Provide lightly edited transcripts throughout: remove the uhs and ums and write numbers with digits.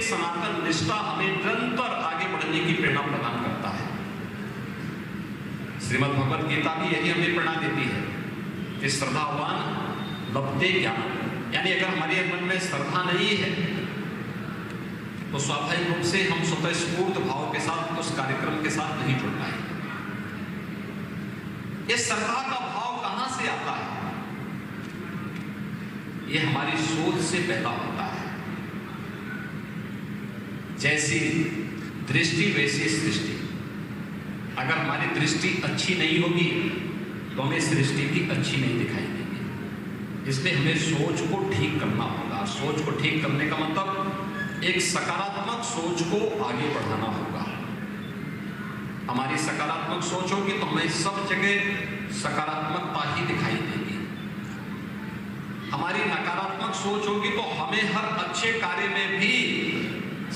सनातन निष्ठा हमें निरंतर आगे बढ़ने की प्रेरणा प्रदान करता है। श्रीमद् भगवद गीता भी यही हमें प्रेरणा देती है कि श्रद्धावान लभते ज्ञान, यानी अगर हमारे मन में श्रद्धा नहीं है तो स्वाभाविक रूप से हम स्वतः स्फूर्त भाव के साथ उस कार्यक्रम के साथ नहीं जुड़ पाएंगे। इस श्रद्धा का भाव कहां से आता है? ये हमारी सोच से पैदा होता है। जैसी दृष्टि वैसी सृष्टि। अगर हमारी दृष्टि अच्छी नहीं होगी तो हमें सृष्टि भी अच्छी नहीं दिखाई देगी। इसलिए हमें सोच को ठीक करना होगा। सोच को ठीक करने का मतलब एक सकारात्मक सोच को आगे बढ़ाना होगा। हमारी सकारात्मक सोच होगी तो हमें सब जगह सकारात्मकता ही दिखाई देगी। हमारी नकारात्मक सोच होगी तो हमें हर अच्छे कार्य में भी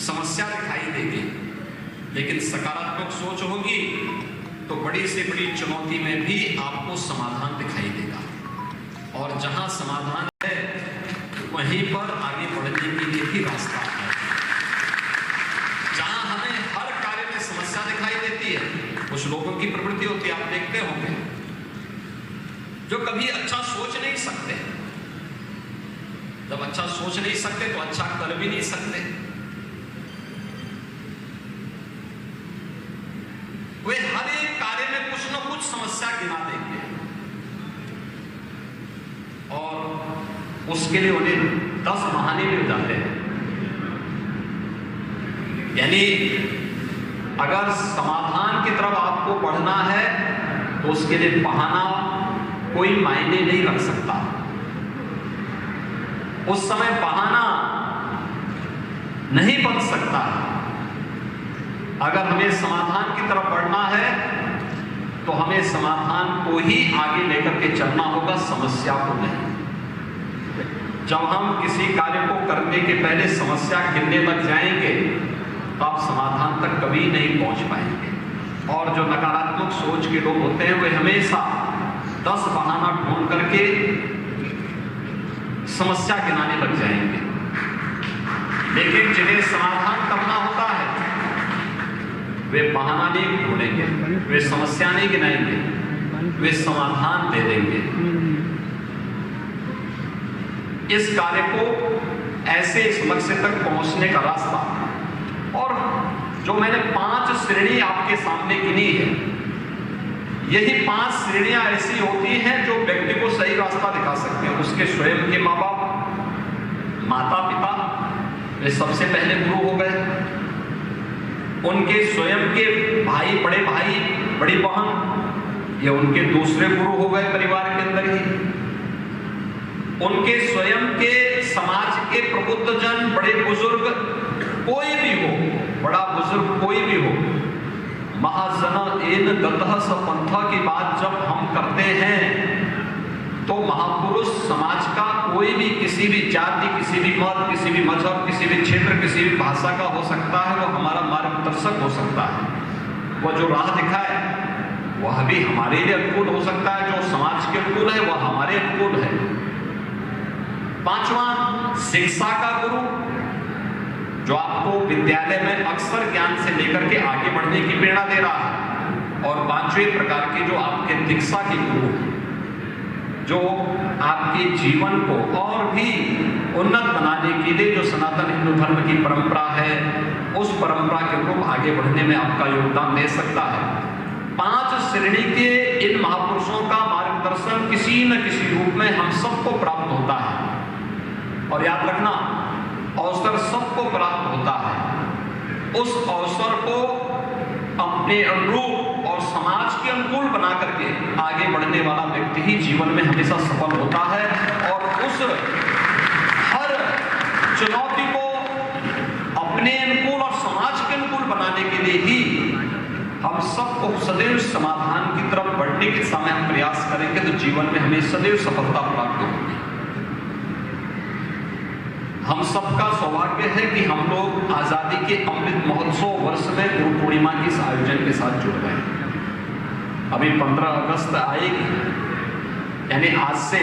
समस्या दिखाई देगी। लेकिन सकारात्मक सोच होगी तो बड़ी से बड़ी चुनौती में भी आपको समाधान दिखाई देगा। और जहां समाधान है वहीं पर आगे बढ़ने के लिए भी रास्ता है। जहां हमें हर कार्य में समस्या दिखाई देती है, कुछ लोगों की प्रवृत्ति होती है, आप देखते होंगे, जो कभी अच्छा सोच नहीं सकते। जब अच्छा सोच नहीं सकते तो अच्छा कर भी नहीं सकते। वे हर एक कार्य में कुछ न कुछ समस्या गिना देंगे और उसके लिए उन्हें 10 बहाने मिल जाते हैं। यानी अगर समाधान की तरफ आपको बढ़ना है तो उसके लिए बहाना कोई मायने नहीं रख सकता। उस समय बहाना नहीं बन सकता। अगर हमें समाधान की तरफ बढ़ना है तो हमें समाधान को ही आगे लेकर के चलना होगा, समस्या को नहीं। जब हम किसी कार्य को करने के पहले समस्या गिनने लग जाएंगे तो आप समाधान तक कभी नहीं पहुंच पाएंगे। और जो नकारात्मक सोच के लोग होते हैं वे हमेशा 10 बहाना ढूंढ करके समस्या गिनाने लग जाएंगे। लेकिन जिन्हें समाधान करना होता है वे बहाना नहीं ढूंढेंगे, वे समस्या नहीं गिनाएंगे, वे समाधान दे देंगे। इस कार्य को ऐसे इस लक्ष्य तक पहुंचने का रास्ता, और जो मैंने 5 श्रेणी आपके सामने गिनी है, यही 5 श्रेणियां ऐसी होती हैं जो व्यक्ति को सही रास्ता दिखा सकते हैं। उसके स्वयं के माँ बाप, माता पिता, वे सबसे पहले गुरु हो गए। उनके स्वयं के भाई, बड़े भाई, बड़ी बहन, ये उनके दूसरे गुरु हो गए परिवार के अंदर ही। उनके स्वयं के समाज के प्रबुद्ध जन, बड़े बुजुर्ग, कोई भी हो, बड़ा बुजुर्ग कोई भी हो, महाजन एन गतः सपंथ की बात जब हम करते हैं तो महापुरुष समाज का कोई भी, किसी भी जाति, किसी भी मत, किसी भी मजहब, किसी भी क्षेत्र, किसी भी भाषा का हो सकता है, वो हमारा मार्गदर्शक हो सकता है। वह जो राह दिखाए वह भी हमारे लिए अनुकूल हो सकता है, जो समाज के अनुकूल है वह हमारे अनुकूल है। 5वां, शिक्षा का गुरु, जो आपको विद्यालय में अक्षर ज्ञान से लेकर के आगे बढ़ने की प्रेरणा दे रहा है। और 5वें प्रकार के जो आपके दीक्षा के गुरु हैं, जो आपके जीवन को और भी उन्नत बनाने के लिए, जो सनातन हिंदू धर्म की परंपरा है, उस परंपरा के अनुरूप आगे बढ़ने में आपका योगदान दे सकता है। 5 श्रेणी के इन महापुरुषों का मार्गदर्शन किसी न किसी रूप में हम सबको प्राप्त होता है। और याद रखना, अवसर सबको प्राप्त होता है। उस अवसर को अपने अनुरूप और समाज के अनुकूल बना करके आगे बढ़ने वाला व्यक्ति ही जीवन में हमेशा सफल होता है। और उस हर चुनौती को अपने अनुकूल और समाज के अनुकूल बनाने के लिए ही हम सबको सदैव समाधान की तरफ बढ़ने के समय हम प्रयास करेंगे तो जीवन में हमें सदैव सफलता प्राप्त होगी। हम सबका सौभाग्य है कि हम लोग आजादी के अमृत महोत्सव वर्ष में गुरु पूर्णिमा के इस आयोजन के साथ जुड़ गए। अभी 15 अगस्त आएगी, यानी आज से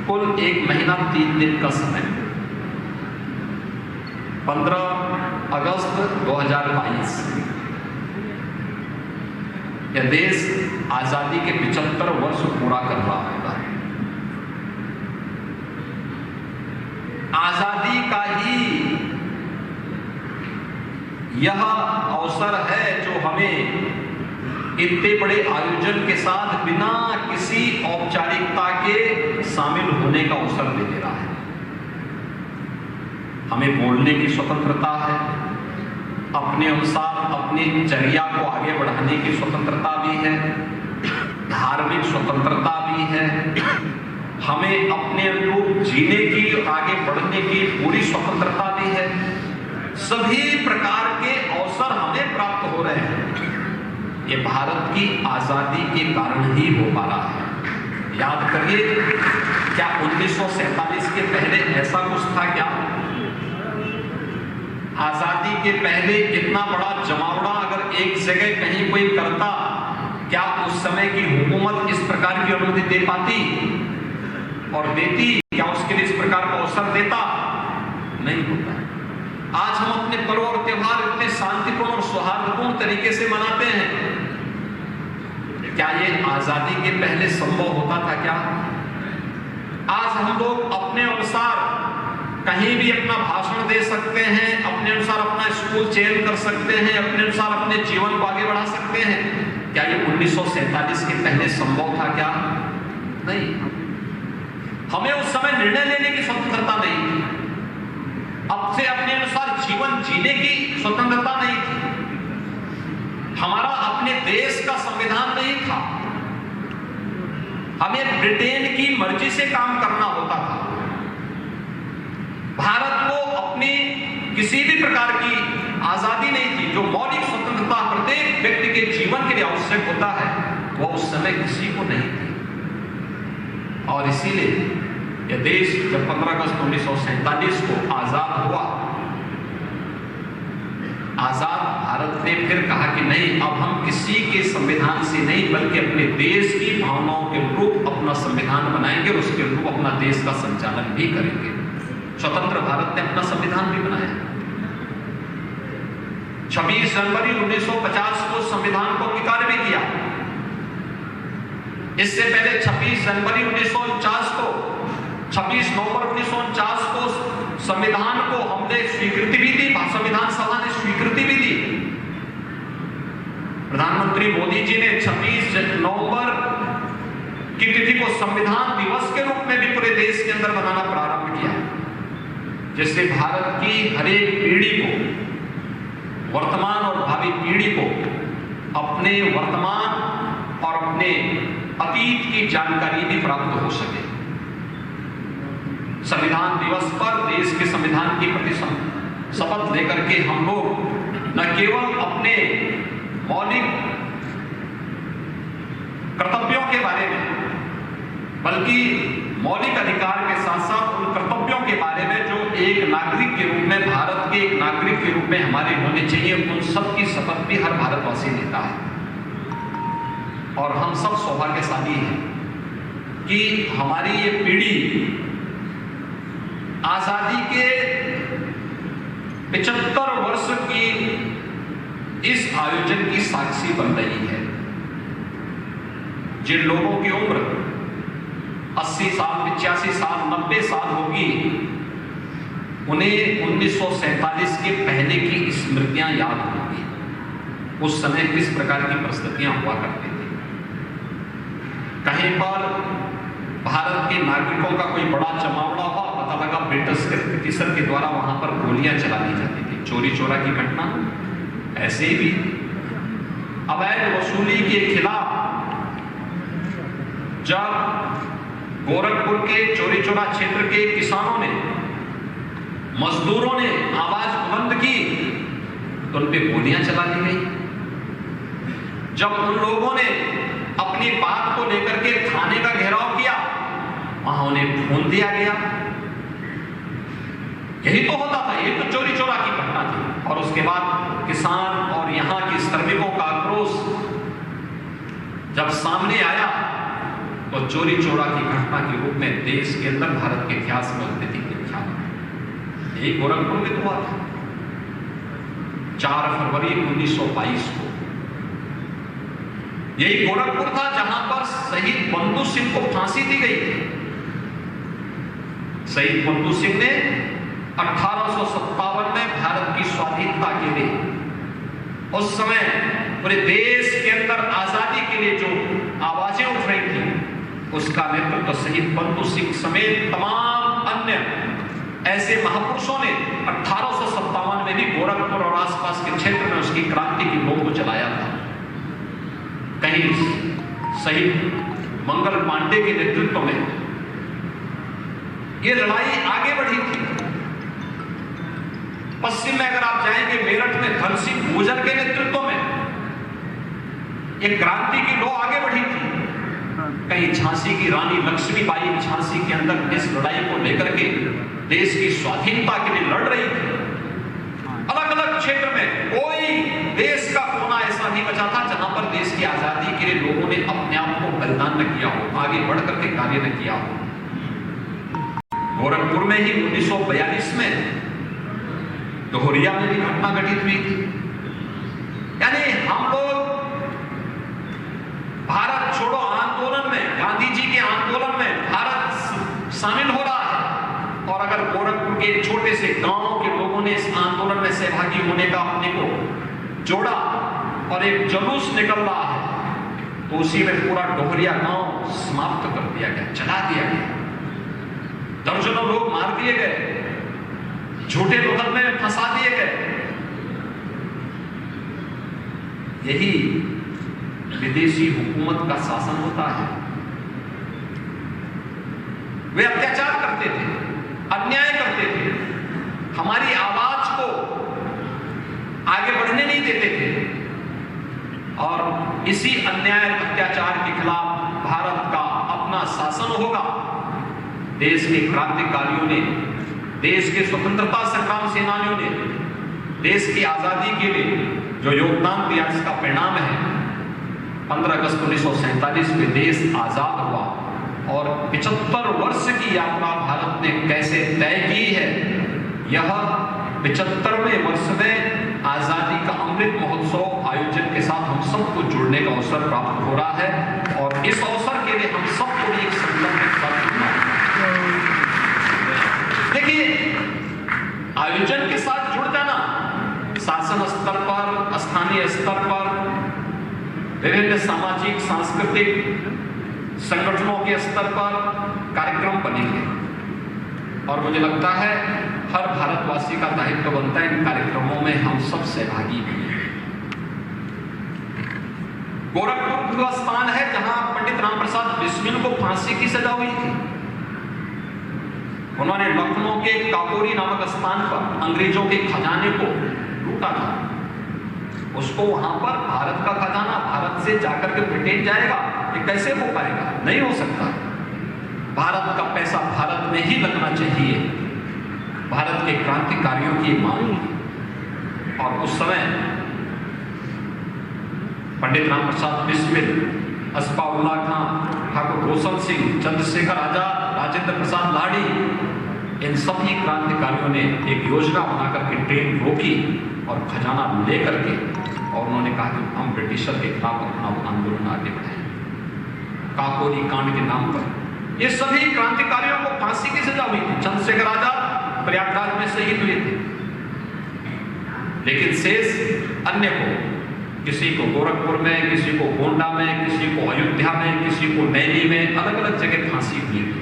कुल 1 महीना 3 दिन का समय। 15 अगस्त 2022 यह देश आजादी के 75 वर्ष पूरा कर रहा होगा। आजादी का ही यह अवसर है जो हमें इतने बड़े आयोजन के साथ बिना किसी औपचारिकता के शामिल होने का अवसर दे रहा है। हमें बोलने की स्वतंत्रता है, अपने अनुसार अपनी चर्या को आगे बढ़ाने की स्वतंत्रता भी है, धार्मिक स्वतंत्रता भी है, हमें अपने अनुरूप जीने की, आगे बढ़ने की पूरी स्वतंत्रता भी है। सभी प्रकार के अवसर हमें प्राप्त हो रहे हैं। ये भारत की आजादी के कारण ही हो पा रहा है। याद करिए, क्या 1947 के पहले ऐसा कुछ था क्या? आजादी के पहले इतना बड़ा जमावड़ा अगर एक जगह कहीं कोई करता, क्या उस समय की हुकूमत इस प्रकार की अनुमति दे पाती और देती? क्या उसके लिए इस प्रकार का अवसर देता? नहीं होता। आज हम अपने पर्व और त्योहार इतने शांतिपूर्ण और सौहार्दपूर्ण तरीके से मनाते हैं। क्या ये आजादी के पहले संभव होता था क्या? आज हम लोग अपने अनुसार कहीं भी अपना भाषण दे सकते हैं, अपने अनुसार अपना स्कूल चयन कर सकते हैं, अपने अनुसार अपने जीवन को आगे बढ़ा सकते हैं। क्या ये 1947 के पहले संभव था क्या? नहीं। हमें उस समय निर्णय लेने की स्वतंत्रता नहीं थी, अब से अपने अनुसार जीवन जीने की स्वतंत्रता नहीं थी, हमारा अपने देश का संविधान नहीं था, हमें ब्रिटेन की मर्जी से काम करना होता था। भारत को अपनी किसी भी प्रकार की आजादी नहीं थी। जो मौलिक स्वतंत्रता प्रत्येक व्यक्ति के जीवन के लिए आवश्यक होता है, वो उस समय किसी को नहीं थी। और इसीलिए यह देश जब 15 अगस्त 1947 को आजाद हुआ, आजाद भारत ने फिर कहा कि नहीं, अब हम किसी के संविधान से नहीं बल्कि अपने देश की भावनाओं के अनुरूप अपना संविधान बनाएंगे और उसके अनुरूप अपना देश का संचालन भी करेंगे। स्वतंत्र भारत ने अपना संविधान भी बनाया। 26 जनवरी 1950 को संविधान को अंगीकार भी किया। इससे पहले 26 जनवरी 1949 को, 26 नवंबर 1949 को संविधान को हमने स्वीकृति भी दी, संविधान सभा ने स्वीकृति भी दी। प्रधानमंत्री मोदी जी ने 26 नवंबर की तिथि को संविधान दिवस के रूप में भी पूरे देश के अंदर मनाना प्रारंभ किया, जिससे भारत की हर एक पीढ़ी को, वर्तमान और भावी पीढ़ी को अपने वर्तमान और अपने अतीत की जानकारी भी प्राप्त हो सके। संविधान दिवस पर देश के संविधान की प्रति शपथ लेकर के हम लोग न केवल अपने मौलिक कर्तव्यों के बारे में, बल्कि मौलिक अधिकार के साथ साथ उन कर्तव्यों के बारे में जो एक नागरिक के रूप में, भारत के एक नागरिक के रूप में हमारे होने चाहिए, उन सब की शपथ भी हर भारतवासी लेता है। और हम सब सौभाग्यशाली हैं कि हमारी ये पीढ़ी आजादी के 75 वर्ष की इस आयोजन की साक्षी बन रही है। जिन लोगों की उम्र 80 साल, 85 साल, 90 साल होगी, उन्हें 1947 के पहले की स्मृतियां याद होंगी। उस समय किस प्रकार की परिस्थितियां हुआ करती थी। कहीं पर भारत के नागरिकों का कोई बड़ा जमावड़ा हुआ, पता लगा ब्रिटिशर के द्वारा वहां पर गोलियां चला दी जाती थी। चोरी चोरा की घटना ऐसे ही भी। अवैध वसूली के खिलाफ जब गोरखपुर के चोरी चोरा क्षेत्र के किसानों ने, मजदूरों ने आवाज बुलंद की तो उन पे गोलियां चला दी गई। जब उन लोगों ने अपनी बात को लेकर के थाने का घेराव किया, वहां उन्हें खून दिया गया। यही तो होता था, ये तो चोरी चोरा की घटना थी। और उसके बाद किसान और यहां के श्रमिकों का आक्रोश जब सामने आया तो चोरी चोरा की घटना के रूप में देश के अंदर, भारत के इतिहास में अत्यधिक विख्यात। यही गोरखपुर में तो हुआ था। 4 फरवरी 1922 को। यही गोरखपुर था जहां पर शहीद बंधु सिंह को फांसी दी गई थी। शहीद बंधु सिंह ने 1857 में भारत की स्वाधीनता के लिए, उस समय पूरे देश के अंदर आजादी के लिए जो आवाजें उठ रही थी, उसका नेतृत्व शहीद बंधु सिंह समेत तमाम अन्य ऐसे महापुरुषों ने 1857 में भी गोरखपुर और आसपास के क्षेत्र में उसकी क्रांति की लौ को जलाया था। कहीं शहीद मंगल पांडे के नेतृत्व में यह लड़ाई आगे बढ़ी थी। पश्चिम में अगर आप जाएंगे, मेरठ में धन सिंह गुर्जर के नेतृत्व में एक क्रांति की लौ आगे बढ़ी थी। कहीं झांसी की रानी लक्ष्मीबाई झांसी के अंदर इस लड़ाई को लेकर के देश की स्वाधीनता के लिए लड़ रही थी। अलग अलग क्षेत्र में कोई देश का कोना ऐसा नहीं बचा था जहां पर देश की आजादी के लिए लोगों ने अपने आप को बलिदान न किया हो, आगे बढ़ करके कार्य न किया हो। गोरखपुर में ही 1942 में दोहरिया में भी घटना घटित हुई थी। यानी हम लोग भारत छोड़ो आंदोलन में, गांधी जी के आंदोलन में भारत शामिल हो रहा है, और अगर गोरखपुर के एक छोटे से गांव के लोगों ने इस आंदोलन में सहभागी होने का अपने को जोड़ा और एक जुलूस निकल रहा है, तो उसी में पूरा डोहरिया गांव समाप्त कर दिया गया, जला दिया गया। दर्जनों लोग मार दिए गए, झूठे मुकदमे में फंसा दिए गए। यही विदेशी हुकूमत का शासन होता है। वे अत्याचार करते थे, अन्याय करते थे, हमारी आवाज को आगे बढ़ने नहीं देते थे, और इसी अन्याय अत्याचार के खिलाफ भारत का अपना शासन होगा। देश के क्रांतिकारियों ने, देश के स्वतंत्रता संग्राम सेनानियों ने देश की आजादी के लिए जो योगदान दिया, इसका परिणाम है 15 अगस्त 1947 में देश आजाद हुआ। और 75 वर्ष की यात्रा भारत ने कैसे तय की है, यह 75वें वर्ष में आजादी का अमृत महोत्सव आयोजन के साथ हम सबको जुड़ने का अवसर प्राप्त हो रहा है, और इस अवसर के लिए हम सबको भी एक संकल्प के साथ जुड़ना है। देखिए, आयोजन के साथ जुड़ जाना, शासन स्तर पर, स्थानीय स्तर पर, विभिन्न सामाजिक सांस्कृतिक संगठनों के स्तर पर कार्यक्रम बनेंगे, और मुझे लगता है हर भारतवासी का दायित्व बनता है इन कार्यक्रमों में हम सब सहभागी भी हैं। गोरखपुर वह स्थान है जहां पंडित रामप्रसाद बिस्मिल को फांसी की सजा हुई थी। उन्होंने लखनऊ के काकोरी नामक स्थान पर अंग्रेजों के खजाने को लूटा था। उसको वहां पर भारत का खजाना भारत से जाकर के ब्रिटेन जाएगा, ये कैसे हो पाएगा? नहीं हो सकता। भारत का पैसा भारत में ही लगना चाहिए, भारत के क्रांतिकारियों की मांग थी। और उस समय पंडित रामप्रसाद बिस्मिल, अस्फाउल्लाह खां, ठाकुर रोशन सिंह, चंद्रशेखर आजाद, राजेंद्र प्रसाद लाड़ी, इन सभी क्रांतिकारियों ने एक योजना बनाकर के ट्रेन रोकी और खजाना लेकर के, और उन्होंने कहा कि हम ब्रिटिशर के खिलाफ अपना आंदोलन आगे बढ़ाएं। काकोरी कांड के नाम पर ये सभी क्रांतिकारियों को फांसी की सजा हुई थी। चंद्रशेखर आजाद प्रयागराज में शहीद हुए थे, लेकिन शेष अन्य को, किसी को गोरखपुर में, किसी को गोंडा में, किसी को अयोध्या में, किसी को नैनी में, अलग अलग जगह फांसी हुई थी।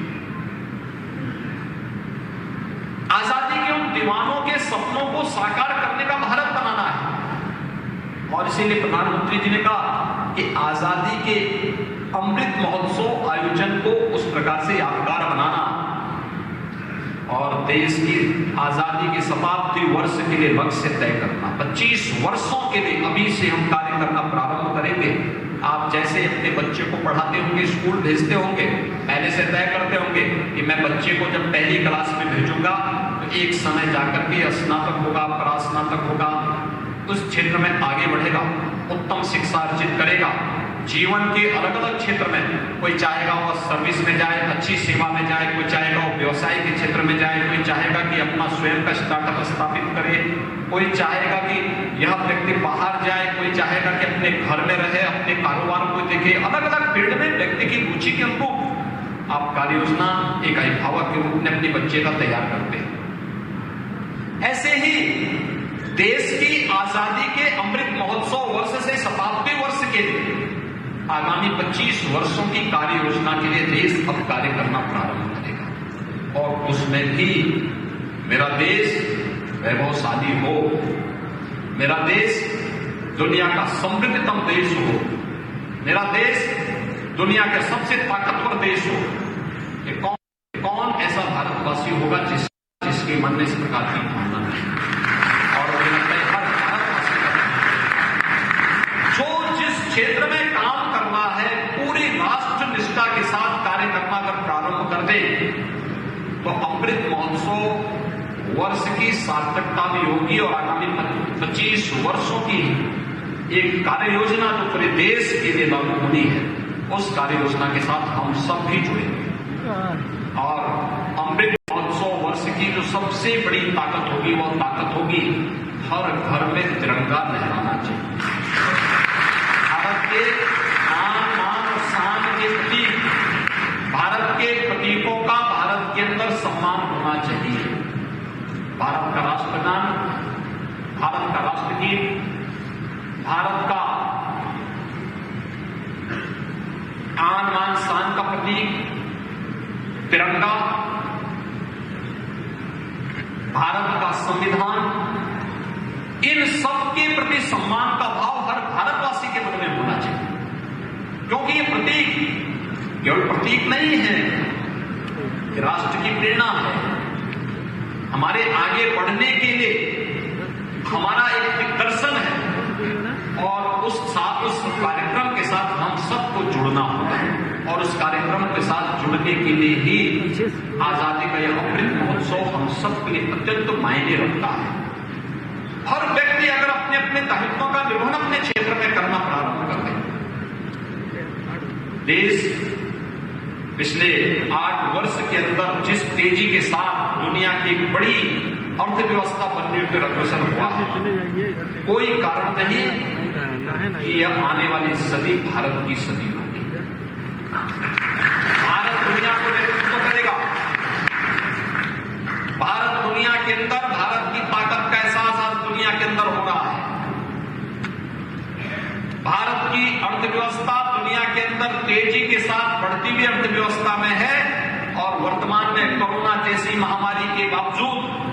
आजादी के उन दीवानों के सपनों को साकार करने का भारत बनाना है, और इसीलिए प्रधानमंत्री जी ने कहा कि आजादी के अमृत महोत्सव आयोजन को उस प्रकार से यादगार बनाना, और देश की आजादी के शताब्दी वर्ष के लिए लक्ष्य तय करना। 25 वर्षों के लिए अभी से हम कार्य करना प्रारंभ करेंगे। आप जैसे अपने बच्चे को पढ़ाते होंगे, स्कूल भेजते होंगे, पहले से तय करते होंगे कि मैं बच्चे को जब पहली क्लास में भेजूंगा तो एक समय जाकर के स्नातक होगा, परास्नातक होगा, उस क्षेत्र में आगे बढ़ेगा, उत्तम शिक्षा अर्जित करेगा, जीवन के अलग अलग क्षेत्र में, कोई चाहेगा वो सर्विस में जाए, अच्छी सेवा में जाए, कोई चाहेगा वो व्यवसाय के क्षेत्र में जाए, कोई चाहेगा कि अपना स्वयं का स्टार्टअप स्थापित करे, कोई चाहेगा कि यह व्यक्ति बाहर जाए, कोई चाहेगा कि अपने घर में रहे, अपने कारोबार को देखे। अलग अलग फील्ड में व्यक्ति की रुचि के अनुरूप आप कार्य योजना एक अभिभावक के रूप में अपने बच्चे का तैयार करते हैं। ऐसे ही देश की आजादी के अमृत महोत्सव वर्ष से शताब्दी वर्ष के लिए आगामी 25 वर्षों की कार्य योजना के लिए देश अब कार्य करना प्रारंभ करेगा और उसमें भी मेरा देश वैभवशाली हो, मेरा देश दुनिया का समृद्धतम देश हो, मेरा देश दुनिया के सबसे ताकतवर देश हो। ये कौन ऐसा भारतवासी होगा जिसके मन में इस प्रकार की भावना है? और मुझे लगता है हर भारतवासी जो जिस क्षेत्र में काम करना है पूरी राष्ट्र निष्ठा के साथ कार्य करना अगर प्रारंभ कर दे तो अमृत महोत्सव वर्ष की सार्थकता भी होगी और आगामी 25 वर्षों की एक कार्य योजना जो पूरे देश के लिए लागू होनी है, उस कार्य योजना के साथ हम सब भी जुड़ेंगे। और अमृत महोत्सव वर्ष की जो सबसे बड़ी ताकत होगी वह ताकत होगी हर घर में तिरंगा लहराना चाहिए। भारत के आन बान और शान के प्रतीक, भारत के प्रतीकों का भारत के अंदर सम्मान होना चाहिए। भारत का राष्ट्रगान, भारत का राष्ट्रगीत, भारत का आन बान शान का प्रतीक तिरंगा, भारत का संविधान, इन सब के प्रति सम्मान का भाव हर भारतवासी के मन में होना चाहिए। क्योंकि ये प्रतीक केवल प्रतीक नहीं है, ये राष्ट्र की प्रेरणा है। हमारे आगे बढ़ने के लिए हमारा एक दिग्दर्शन है और उस कार्यक्रम के साथ हम सबको जुड़ना होगा और उस कार्यक्रम के साथ जुड़ने के लिए ही आजादी का यह अमृत महोत्सव हम सबके लिए अत्यंत मायने रखता है। हर व्यक्ति अगर अपने अपने दायित्वों का निर्वहन अपने क्षेत्र में करना प्रारंभ कर दे, देश पिछले 8 वर्ष के अंदर जिस तेजी के साथ दुनिया की एक बड़ी अर्थव्यवस्था बनने पर अग्रसर हुआ है, कोई कारण नहीं कि यह आने वाली सदी भारत की सदी होगी। भारत दुनिया को नेतृत्व करेगा। भारत दुनिया के अंदर भारत की ताकत का एहसास आज दुनिया के अंदर हो रहा है। भारत की अर्थव्यवस्था दुनिया के अंदर तेजी के साथ बढ़ती हुई अर्थव्यवस्था में है और वर्तमान में कोरोना जैसी महामारी के बावजूद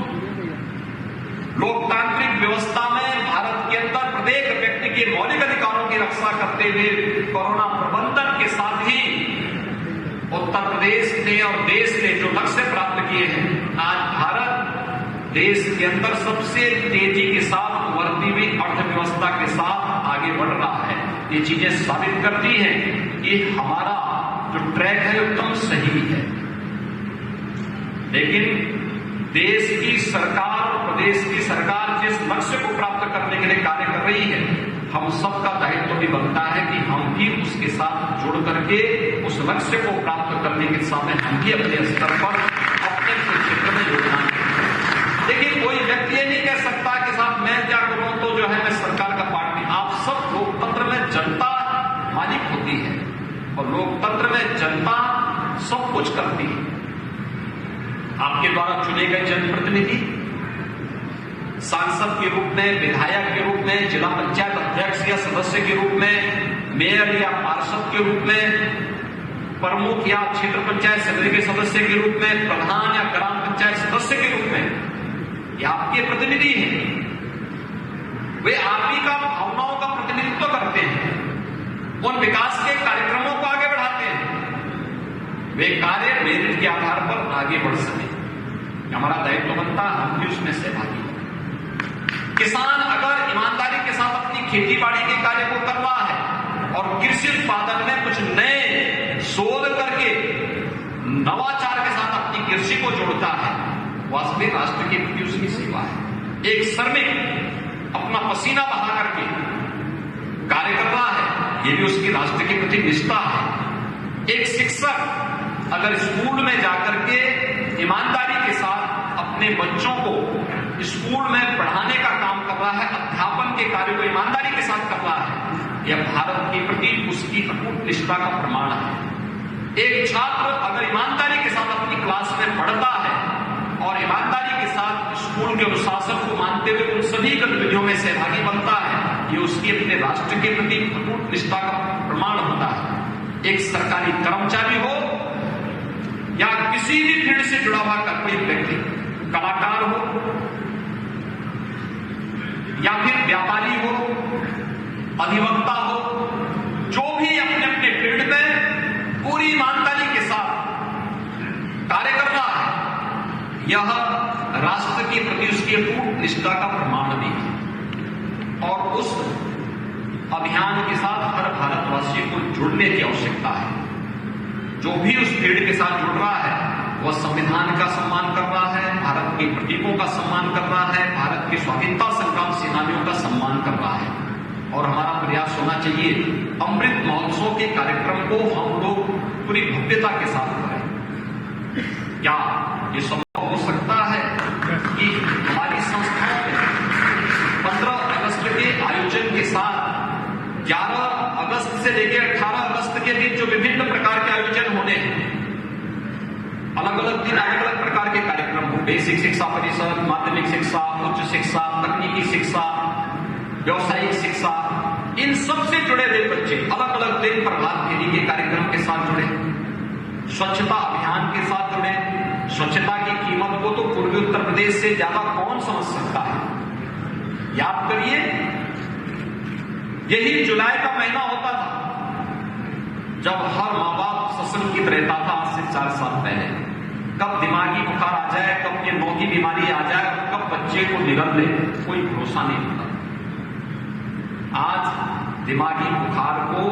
लोकतांत्रिक व्यवस्था में भारत के अंदर प्रत्येक व्यक्ति के मौलिक अधिकारों की रक्षा करते हुए कोरोना प्रबंधन के साथ ही उत्तर प्रदेश ने और देश ने जो लक्ष्य प्राप्त किए हैं, आज भारत देश के अंदर सबसे तेजी के साथ बढ़ती हुई अर्थव्यवस्था के साथ आगे बढ़ रहा है। ये चीजें साबित करती हैं कि हमारा जो ट्रैक है एकदम सही है। लेकिन देश की सरकार, प्रदेश की सरकार जिस लक्ष्य को प्राप्त करने के लिए कार्य कर रही है, हम सबका दायित्व भी बनता है कि हम भी उसके साथ जुड़ करके उस लक्ष्य को प्राप्त करने के सामने हम भी अपने स्तर पर अपने क्षेत्र में योगदान करें। लेकिन कोई व्यक्ति ये नहीं कह सकता कि साहब मैं क्या करूं तो जो है मैं सरकार का पार्टी। आप सब लोकतंत्र में जनता मालिक होती है और लोकतंत्र में जनता सब कुछ करती है। आपके द्वारा चुने गए जनप्रतिनिधि सांसद के रूप में, विधायक के रूप में, जिला पंचायत अध्यक्ष या सदस्य के रूप में, मेयर या पार्षद के रूप में, प्रमुख या क्षेत्र पंचायत समिति के सदस्य के रूप में, प्रधान या ग्राम पंचायत सदस्य के रूप में, ये आपके प्रतिनिधि हैं। वे आप ही का भावनाओं का प्रतिनिधित्व करते हैं, उन विकास के कार्यक्रमों को आगे बढ़ाते हैं। वे कार्य मेरिट के आधार पर आगे बढ़ सके, हमारा दायित्व बनता है हम भी उसमें सहभागी हों। किसान अगर ईमानदारी के साथ अपनी खेती बाड़ी के कार्य को कर रहा है और कृषि उत्पादन में कुछ नए शोध करके नवाचार के साथ अपनी कृषि को जोड़ता है, वास्तविक राष्ट्र के प्रति उसकी सेवा है। एक श्रमिक अपना पसीना बहा करके कार्य कर रहा है, ये भी उसकी राष्ट्र के प्रति निष्ठा है। एक शिक्षक अगर स्कूल में जाकर के ईमानदारी के साथ अपने बच्चों को स्कूल में पढ़ाने का काम कर रहा है, अध्यापन के कार्य को ईमानदारी के साथ कर रहा है, यह भारत के प्रति उसकी अटूट निष्ठा का प्रमाण है। एक छात्र अगर ईमानदारी के साथ अपनी क्लास में पढ़ता है और ईमानदारी के साथ स्कूल के अनुशासन को मानते हुए उन सभी गतिविधियों में सहभागी बनता है, ये उसकी अपने राष्ट्र के प्रति अटूट निष्ठा का प्रमाण होता है। एक सरकारी कर्मचारी हो या किसी भी फील्ड से जुड़ा हुआ कोई व्यक्ति, कलाकार हो या फिर व्यापारी हो, अधिवक्ता हो, जो भी अपने अपने फील्ड में पूरी ईमानदारी के साथ कार्य कर रहा है, यह राष्ट्र के प्रति उसकी अटूट निष्ठा का प्रमाण भी है। और उस अभियान के साथ हर भारतवासी को जुड़ने की आवश्यकता है। जो भी उस फील्ड के साथ जुड़ रहा है वह संविधान का सम्मान कर रहा है, भारत के प्रतीकों का सम्मान कर रहा है, भारत के स्वाधीनता संग्राम सेनानियों का सम्मान कर रहा है। और हमारा प्रयास होना चाहिए अमृत महोत्सव के कार्यक्रम को हम लोग पूरी भव्यता के साथ करें। क्या ये संभव हो सकता है कि हमारी संस्थाओं में 15 अगस्त के आयोजन के साथ 11 अगस्त से लेकर 18 अगस्त के बीच जो विभिन्न प्रकार के आयोजन होने हैं, अलग अलग दिन अलग अलग प्रकार के कार्यक्रम हो, बेसिक शिक्षा परिषद, माध्यमिक शिक्षा, उच्च शिक्षा, तकनीकी शिक्षा, व्यवसायिक शिक्षा, इन सब से जुड़े हुए बच्चे अलग अलग दिन प्रभात फेरी के कार्यक्रम के साथ जुड़े, स्वच्छता अभियान के साथ जुड़े। स्वच्छता की कीमत को तो पूर्वी उत्तर प्रदेश से ज्यादा कौन समझ सकता है। याद करिए, यही जुलाई का महीना होता था जब हर माँ बाप सशंकित रहता था। आज से 4 साल पहले कब दिमागी बुखार आ जाए, कब ये मौकी बीमारी आ जाए, कब बच्चे को निगल ले, कोई भरोसा नहीं होता। आज दिमागी बुखार को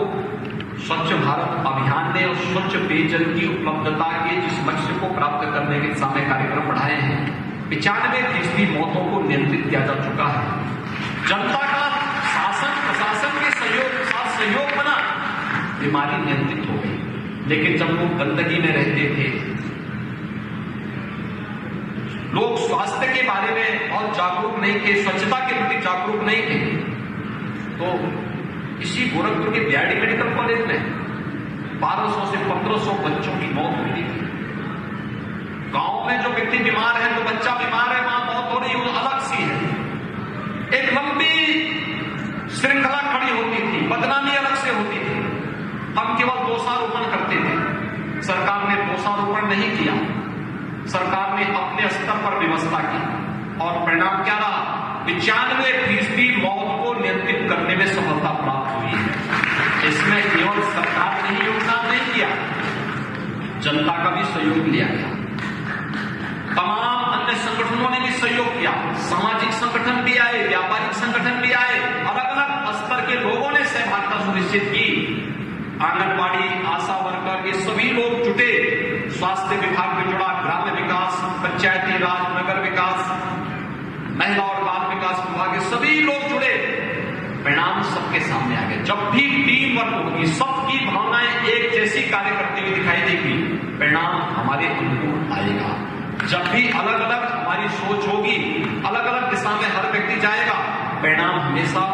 स्वच्छ भारत अभियान ने और स्वच्छ पेयजल की उपलब्धता के जिस लक्ष्य को प्राप्त करने के दिशा में कार्यक्रम बढ़ाए हैं, 95% मौतों को नियंत्रित किया जा चुका है। जनता का शासन प्रशासन के सहयोग बना, बीमारी नियंत्रित हो गई। लेकिन जब लोग गंदगी में रहते थे, लोग स्वास्थ्य के बारे में बहुत जागरूक नहीं थे, स्वच्छता के प्रति जागरूक नहीं थे, तो इसी गोरखपुर के बीआरडी मेडिकल कॉलेज में 1200 से 1500 बच्चों की मौत हुई थी। गांव में जो व्यक्ति बीमार है, जो बच्चा बीमार है, वहां मौत हो रही है, वो अलग सी है। एक लंबी श्रृंखला खड़ी होती थी, बदनामी अलग से होती थी। हम केवल दोषारोपण करते थे, सरकार ने दोषारोपण नहीं किया, सरकार ने अपने स्तर पर व्यवस्था की और परिणाम क्या रहा? 95% मौत को नियंत्रित करने में सफलता प्राप्त हुई है। इसमें केवल सरकार ने ही योगदान नहीं किया, जनता का भी सहयोग लिया गया, तमाम अन्य संगठनों ने भी सहयोग किया, सामाजिक संगठन भी आए, व्यापारिक संगठन भी आए, अलग अलग स्तर के लोगों ने सहभागिता सुनिश्चित की। आंगनबाड़ी, आशा वर्कर, ये सभी लोग जुटे, स्वास्थ्य विभाग में जुड़ा, ग्राम्य विकास, पंचायती राज, नगर विकास, महिला और बाल विकास विभाग, सभी लोग जुड़े। परिणाम सबके सामने आ गए। जब भी टीम वर्क होगी, सबकी भावनाएं एक जैसी कार्य करती हुई दिखाई देगी, परिणाम हमारे अनुकूल आएगा। जब भी अलग अलग हमारी सोच होगी, अलग अलग दिशा में हर व्यक्ति जाएगा, परिणाम हमेशा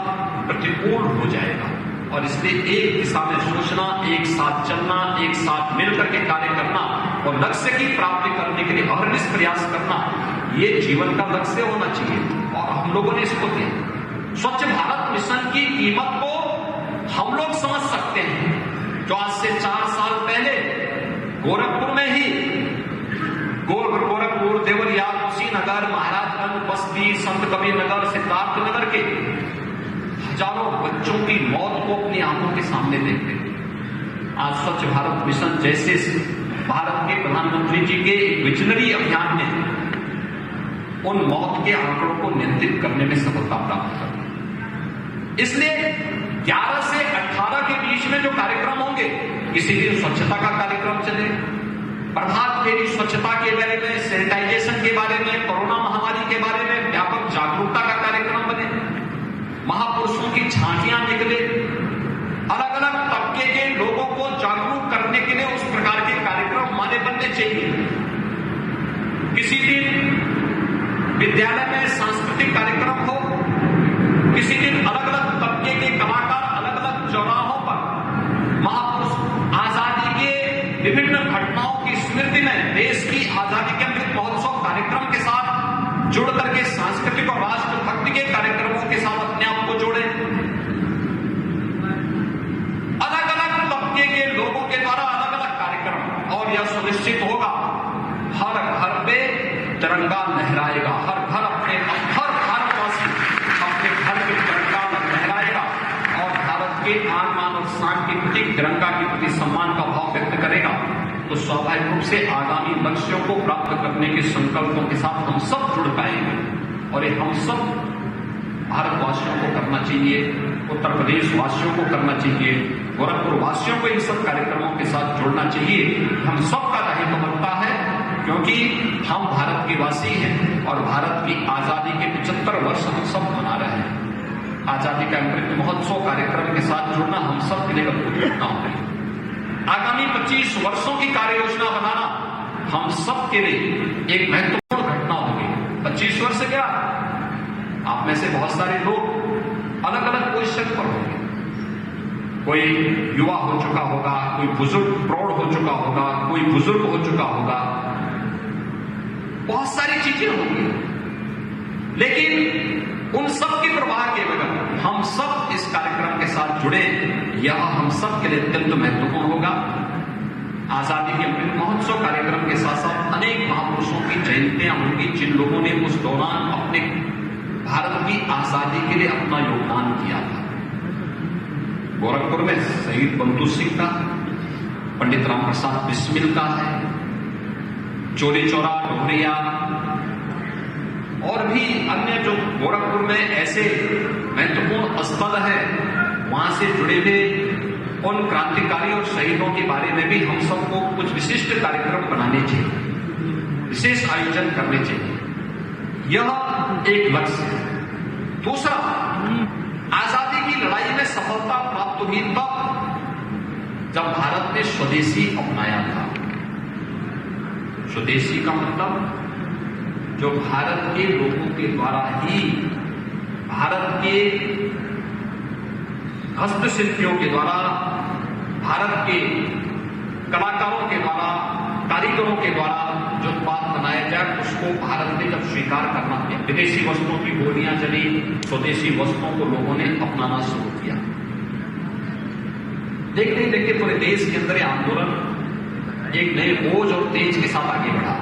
प्रतिकूल हो जाएगा। और इसलिए एक दिशा में सोचना, एक साथ चलना, एक साथ मिलकर के कार्य करना और लक्ष्य की प्राप्ति करने के लिए अहरनिश प्रयास करना, ये जीवन का लक्ष्य होना चाहिए। और हम लोगों ने इसको दिया। स्वच्छ भारत मिशन की कीमत को हम लोग समझ सकते हैं। जो आज से 4 साल पहले गोरखपुर में ही गोरखपुर, देवरिया, कुशीनगर, महाराजगंज, बस्ती, संत कबीर नगर, सिद्धार्थ नगर के हजारों बच्चों की मौत को अपनी आंखों के सामने देखते थे। आज स्वच्छ भारत मिशन जैसे भारत के प्रधानमंत्री जी के विजनरी अभियान ने उन मौत के आंकड़ों को नियंत्रित करने में सफलता प्राप्त कर। इसलिए 11 से 18 के बीच में जो कार्यक्रम होंगे, किसी दिन स्वच्छता का कार्यक्रम चले, प्रभात फेरी स्वच्छता के बारे में, सैनिटाइजेशन के बारे में, कोरोना महामारी के बारे में व्यापक जागरूकता का कार्यक्रम बने, महापुरुषों की झांकियां निकले, अलग अलग सांड के प्रति, तिरंगा के प्रति सम्मान का भाव व्यक्त करेगा, तो स्वाभाविक रूप से आगामी लक्ष्यों को प्राप्त करने के संकल्पों के साथ हम सब जुड़ पाएंगे। और ये हम सब भारतवासियों को करना चाहिए, उत्तर प्रदेश वासियों को करना चाहिए, गोरखपुर वासियों को इन सब कार्यक्रमों के साथ जोड़ना चाहिए। हम सबका दायित्व बनता है, क्योंकि हम भारत के वासी हैं और भारत की आजादी के 75 वर्ष हम सब मना रहे हैं। आजादी का अमृत महोत्सव कार्यक्रम के साथ जुड़ना हम सब के लिए अद्भुत घटना होगी। आगामी 25 वर्षों की कार्य योजना बनाना हम सब के लिए एक महत्वपूर्ण घटना होगी। 25 वर्ष क्या, आप में से बहुत सारे लोग अलग अलग पोजीशन पर होंगे। कोई युवा हो चुका होगा, कोई बुजुर्ग प्रौढ़ हो चुका होगा, कोई बुजुर्ग हो चुका होगा, बहुत सारी चीजें होंगी। लेकिन उन सब की प्रवाह के बगैर हम सब इस कार्यक्रम के साथ जुड़े, यह हम सब के लिए अत्यंत महत्वपूर्ण होगा। आजादी के अमृत महोत्सव कार्यक्रम के साथ साथ अनेक महापुरुषों की जयंतियां होंगी, जिन लोगों ने उस दौरान अपने भारत की आजादी के लिए अपना योगदान किया था। गोरखपुर में शहीद बंधु सिंह का, पंडित राम प्रसाद बिस्मिल का है, चोरी चौरा डोहरिया और भी अन्य जो गोरखपुर में ऐसे महत्वपूर्ण स्थल है, वहां से जुड़े हुए उन क्रांतिकारी और शहीदों के बारे में भी हम सबको कुछ विशिष्ट कार्यक्रम बनाने चाहिए, विशेष आयोजन करने चाहिए। यह एक लक्ष्य है। दूसरा, आजादी की लड़ाई में सफलता प्राप्त हुई तब जब भारत ने स्वदेशी अपनाया था। स्वदेशी का मतलब जो भारत के लोगों के द्वारा ही, भारत के हस्तशिल्पियों के द्वारा, भारत के कलाकारों के द्वारा, कारीगरों के द्वारा जो उत्पाद बनाया जाए, उसको भारत ने जब स्वीकार करना किया, विदेशी वस्तुओं की गोलियां चली, स्वदेशी वस्तुओं को लोगों ने अपनाना शुरू किया। देखते देखते पूरे देश के अंदर यह आंदोलन एक नए बोझ और तेज के साथ आगे बढ़ा।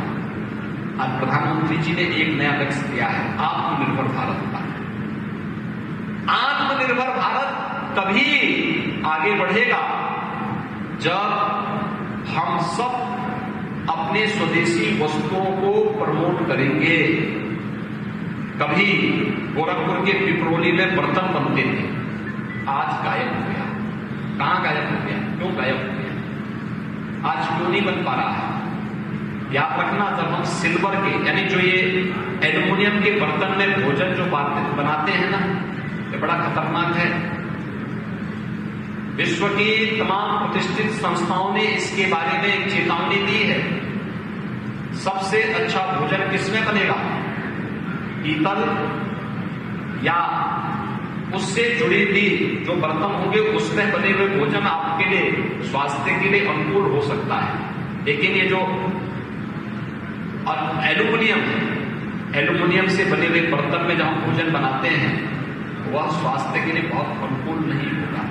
आज प्रधानमंत्री जी ने एक नया लक्ष्य दिया है, आत्मनिर्भर भारत का। आत्मनिर्भर भारत तभी आगे बढ़ेगा जब हम सब अपने स्वदेशी वस्तुओं को प्रमोट करेंगे। कभी गोरखपुर के पिपरोली में बर्तन बनते थे, आज गायब हो गया। कहां गायब हो गया, क्यों गायब हो गया, आज क्यों नहीं बन पा रहा है? याद रखना, जब हम सिल्वर के, यानी जो ये एल्युमिनियम के बर्तन में भोजन जो बनाते हैं ना, ये बड़ा खतरनाक है। विश्व की तमाम प्रतिष्ठित संस्थाओं ने इसके बारे में एक चेतावनी दी है। सबसे अच्छा भोजन किसमें बनेगा, पीतल या उससे जुड़ी हुई जो बर्तन होंगे उसमें बने हुए भोजन आपके लिए, स्वास्थ्य के लिए अनुकूल हो सकता है। लेकिन ये जो एल्युमिनियम से बने हुए बर्तन में जब हम भोजन बनाते हैं, वह स्वास्थ्य के लिए बहुत अनुकूल नहीं होगा।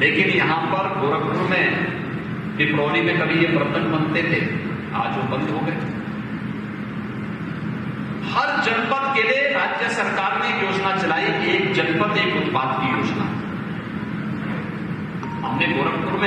लेकिन यहां पर गोरखपुर में, पिपरौली में कभी ये बर्तन बनते थे, आज वो बंद हो गए। हर जनपद के लिए राज्य सरकार ने एक योजना चलाई, एक जनपद एक उत्पाद की योजना। हमने गोरखपुर में